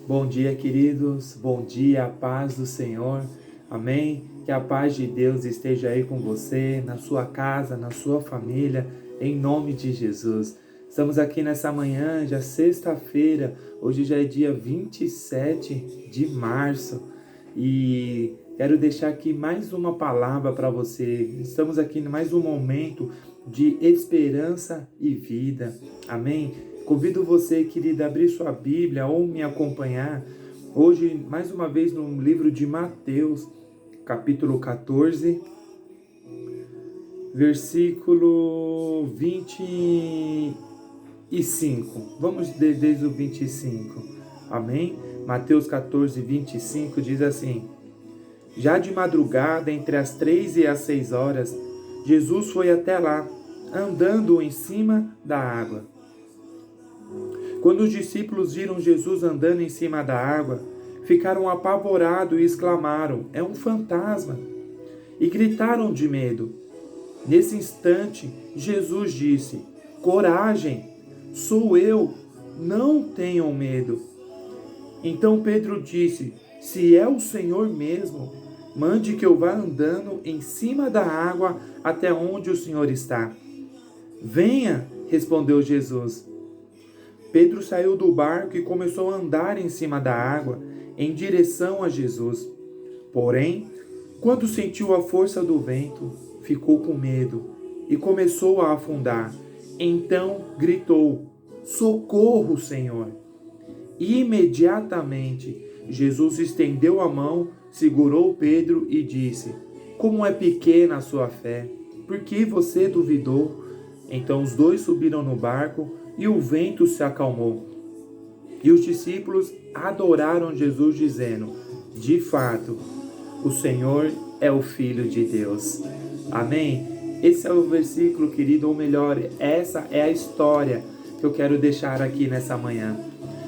Bom dia, queridos. Bom dia, a paz do Senhor. Amém? Que a paz de Deus esteja aí com você, na sua casa, na sua família, em nome de Jesus. Estamos aqui nessa manhã, já sexta-feira, hoje já é dia 27 de março e quero deixar aqui mais uma palavra para você. Estamos aqui em mais um momento de esperança e vida. Amém? Convido você, querida, a abrir sua Bíblia ou me acompanhar hoje, mais uma vez, no livro de Mateus, capítulo 14, versículo 25. Vamos desde o 25. Amém? Mateus 14, 25 diz assim: Já de madrugada, entre as 3 e as 6 horas, Jesus foi até lá, andando em cima da água. Quando os discípulos viram Jesus andando em cima da água, ficaram apavorados e exclamaram: É um fantasma! E gritaram de medo. Nesse instante, Jesus disse: Coragem, sou eu, não tenham medo. Então Pedro disse: Se é o Senhor mesmo, mande que eu vá andando em cima da água até onde o Senhor está. Venha, respondeu Jesus. Pedro saiu do barco e começou a andar em cima da água, em direção a Jesus. Porém, quando sentiu a força do vento, ficou com medo e começou a afundar. Então gritou: Socorro, Senhor! E imediatamente Jesus estendeu a mão, segurou Pedro e disse: Como é pequena a sua fé! Por que você duvidou? Então os dois subiram no barco e o vento se acalmou. E os discípulos adoraram Jesus, dizendo: De fato, o Senhor é o Filho de Deus. Amém? Esse é o versículo, querido, ou melhor, essa é a história que eu quero deixar aqui nessa manhã.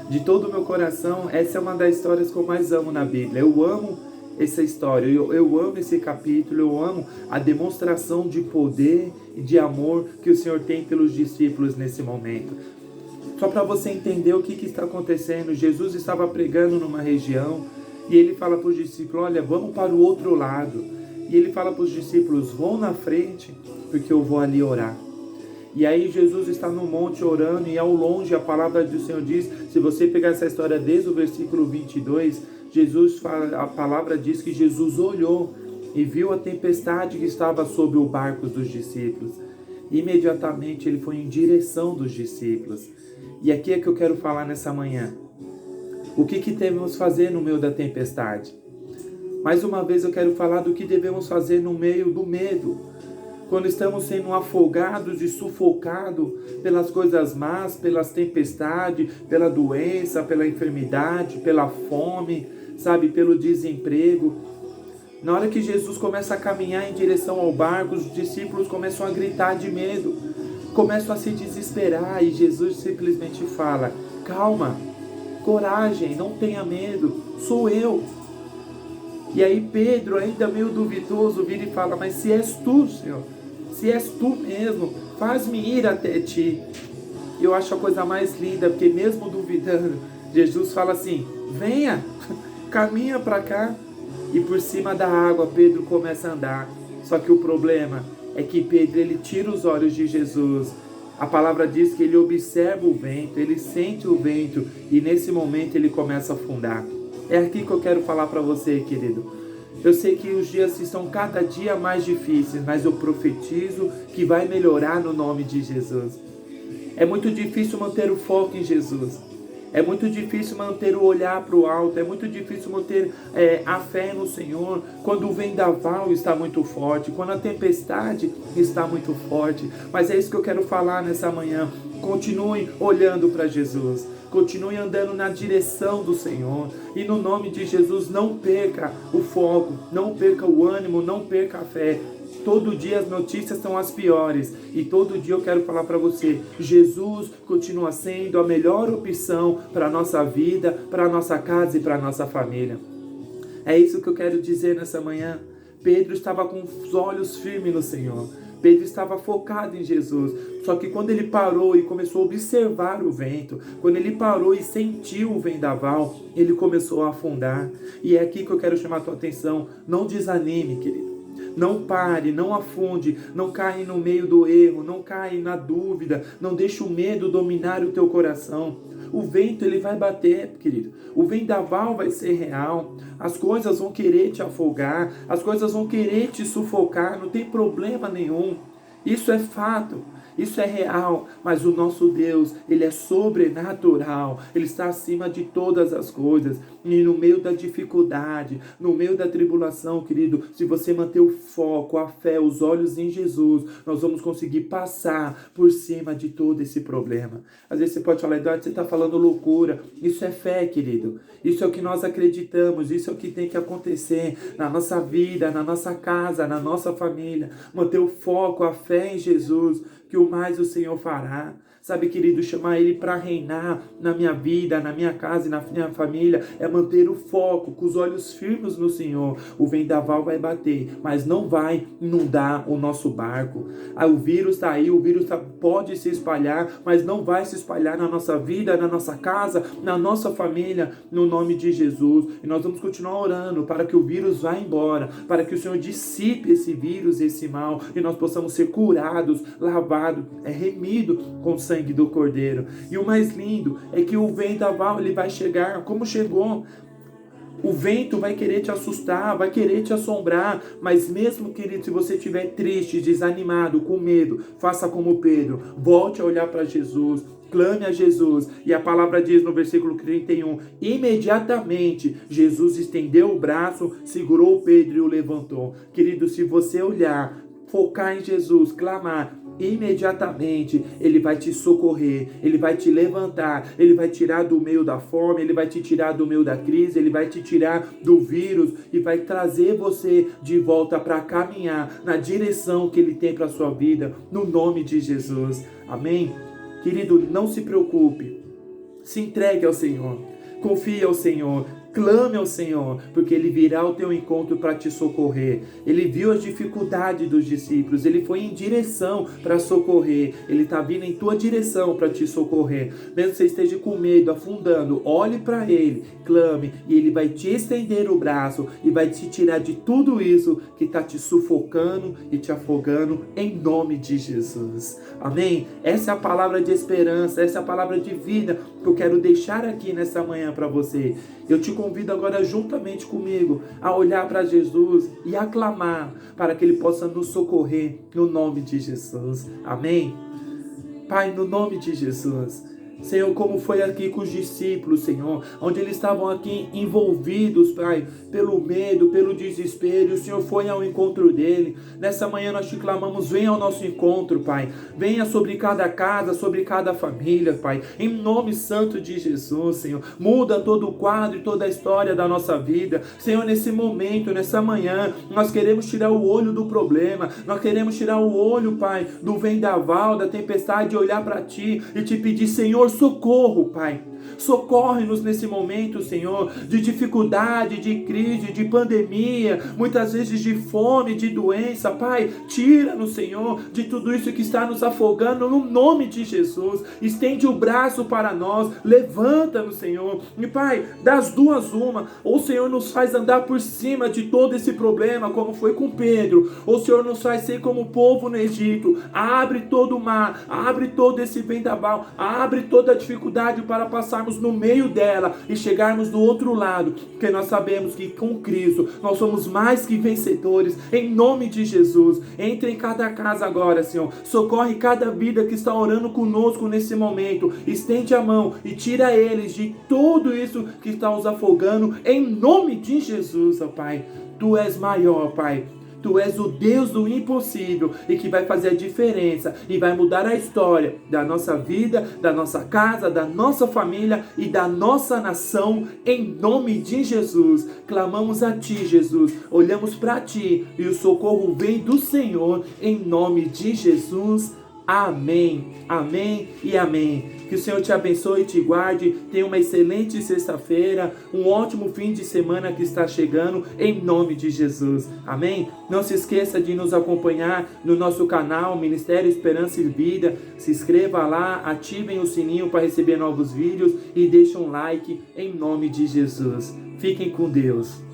De todo o meu coração, essa é uma das histórias que eu mais amo na Bíblia. Eu amo essa história, eu amo esse capítulo, eu amo a demonstração de poder e de amor que o Senhor tem pelos discípulos nesse momento. Só para você entender o que está acontecendo, Jesus estava pregando numa região e ele fala para os discípulos: olha, vamos para o outro lado. E ele fala para os discípulos: vão na frente, porque eu vou ali orar. E aí Jesus está no monte orando e ao longe a palavra do Senhor diz, se você pegar essa história desde o versículo 22, Jesus fala, a palavra diz que Jesus olhou e viu a tempestade que estava sobre o barco dos discípulos. Imediatamente ele foi em direção dos discípulos. E aqui é que eu quero falar nessa manhã. O que devemos fazer no meio da tempestade? Mais uma vez eu quero falar do que devemos fazer no meio do medo. Quando estamos sendo afogados e sufocados pelas coisas más, pelas tempestades, pela doença, pela enfermidade, pela fome, sabe, pelo desemprego. Na hora que Jesus começa a caminhar em direção ao barco, os discípulos começam a gritar de medo, começam a se desesperar e Jesus simplesmente fala: calma, coragem, não tenha medo, sou eu. E aí Pedro, ainda meio duvidoso, vira e fala: mas se és tu, Senhor, se és tu mesmo, faz-me ir até ti. Eu acho a coisa mais linda, porque mesmo duvidando, Jesus fala assim: venha, caminha para cá. E por cima da água Pedro começa a andar. Só que o problema é que Pedro, ele tira os olhos de Jesus. A palavra diz que ele observa o vento, ele sente o vento e nesse momento ele começa a afundar. É aqui que eu quero falar para você, querido. Eu sei que os dias estão cada dia mais difíceis, mas eu profetizo que vai melhorar no nome de Jesus. É muito difícil manter o foco em Jesus. É muito difícil manter o olhar para o alto. É muito difícil manter a fé no Senhor quando o vendaval está muito forte, quando a tempestade está muito forte. Mas é isso que eu quero falar nessa manhã. Continue olhando para Jesus. Continue andando na direção do Senhor. E no nome de Jesus, não perca o foco, não perca o ânimo, não perca a fé. Todo dia as notícias são as piores. E todo dia eu quero falar para você: Jesus continua sendo a melhor opção para a nossa vida, para a nossa casa e para a nossa família. É isso que eu quero dizer nessa manhã. Pedro estava com os olhos firmes no Senhor. Pedro estava focado em Jesus. Só que quando ele parou e começou a observar o vento, quando ele parou e sentiu o vendaval, ele começou a afundar. E é aqui que eu quero chamar a tua atenção. Não desanime, querido. Não pare, não afunde, não caia no meio do erro, não caia na dúvida, não deixe o medo dominar o teu coração. O vento ele vai bater, querido. O vendaval vai ser real. As coisas vão querer te afogar, as coisas vão querer te sufocar, não tem problema nenhum. Isso é fato. Isso é real, mas o nosso Deus, Ele é sobrenatural, Ele está acima de todas as coisas. E no meio da dificuldade, no meio da tribulação, querido, se você manter o foco, a fé, os olhos em Jesus, nós vamos conseguir passar por cima de todo esse problema. Às vezes você pode falar, Eduardo, você está falando loucura. Isso é fé, querido. Isso é o que nós acreditamos, isso é o que tem que acontecer na nossa vida, na nossa casa, na nossa família. Manter o foco, a fé em Jesus, que o mais o Senhor fará. Sabe, querido, chamar Ele para reinar na minha vida, na minha casa e na minha família é manter o foco, com os olhos firmes no Senhor. O vendaval vai bater, mas não vai inundar o nosso barco. O vírus está aí, pode se espalhar, mas não vai se espalhar na nossa vida, na nossa casa, na nossa família, no nome de Jesus. E nós vamos continuar orando para que o vírus vá embora, para que o Senhor dissipe esse vírus, esse mal, e nós possamos ser curados, lavados, remidos com o sangue do Cordeiro. E o mais lindo é que o vendaval ele vai chegar como chegou. O vento vai querer te assustar, vai querer te assombrar, mas mesmo, querido, se você estiver triste, desanimado, com medo, faça como Pedro, volte a olhar para Jesus, clame a Jesus. E a palavra diz no versículo 31, imediatamente Jesus estendeu o braço, segurou Pedro e o levantou. Querido, se você olhar, focar em Jesus, clamar, imediatamente Ele vai te socorrer, Ele vai te levantar, Ele vai tirar do meio da fome, Ele vai te tirar do meio da crise, Ele vai te tirar do vírus e vai trazer você de volta para caminhar na direção que Ele tem para a sua vida, no nome de Jesus. Amém? Querido, não se preocupe, se entregue ao Senhor, confie ao Senhor, clame ao Senhor, porque Ele virá ao teu encontro para te socorrer. Ele viu as dificuldades dos discípulos, Ele foi em direção para socorrer, Ele está vindo em tua direção para te socorrer. Mesmo que você esteja com medo, afundando, olhe para Ele, clame, e Ele vai te estender o braço e vai te tirar de tudo isso que está te sufocando e te afogando, em nome de Jesus. Amém? Essa é a palavra de esperança, essa é a palavra de vida que eu quero deixar aqui nessa manhã para você. Eu te convido agora juntamente comigo a olhar para Jesus e a clamar para que Ele possa nos socorrer no nome de Jesus. Amém? Pai, no nome de Jesus. Senhor, como foi aqui com os discípulos, Senhor, onde eles estavam aqui envolvidos, Pai, pelo medo, pelo desespero, e o Senhor foi ao encontro dele. Nessa manhã nós te clamamos, venha ao nosso encontro, Pai, venha sobre cada casa, sobre cada família, Pai, em nome santo de Jesus, Senhor, muda todo o quadro e toda a história da nossa vida, Senhor, nesse momento, nessa manhã, nós queremos tirar o olho do problema, nós queremos tirar o olho, Pai, do vendaval, da tempestade, olhar para Ti e te pedir, Senhor, socorro, Pai. Socorre-nos nesse momento, Senhor, de dificuldade, de crise, de pandemia, muitas vezes de fome, de doença. Pai, tira-nos, Senhor, de tudo isso que está nos afogando, no nome de Jesus. Estende o braço para nós, levanta-nos, Senhor. E Pai, das duas uma, ou o Senhor nos faz andar por cima de todo esse problema, como foi com Pedro, ou o Senhor nos faz ser como o povo no Egito, abre todo o mar, abre todo esse vendaval, abre toda a dificuldade para passarmos no meio dela e chegarmos do outro lado, porque nós sabemos que com Cristo nós somos mais que vencedores, em nome de Jesus. Entre em cada casa agora, Senhor, socorre cada vida que está orando conosco nesse momento, estende a mão e tira eles de tudo isso que está os afogando, em nome de Jesus, ó Pai. Tu és maior, Pai. Tu és o Deus do impossível e que vai fazer a diferença e vai mudar a história da nossa vida, da nossa casa, da nossa família e da nossa nação, em nome de Jesus. Clamamos a Ti, Jesus, olhamos para Ti e o socorro vem do Senhor, em nome de Jesus. Amém, amém e amém. Que o Senhor te abençoe e te guarde. Tenha uma excelente sexta-feira, um ótimo fim de semana que está chegando, em nome de Jesus. Amém? Não se esqueça de nos acompanhar no nosso canal Ministério Esperança e Vida. Se inscreva lá, ativem o sininho para receber novos vídeos e deixe um like em nome de Jesus. Fiquem com Deus.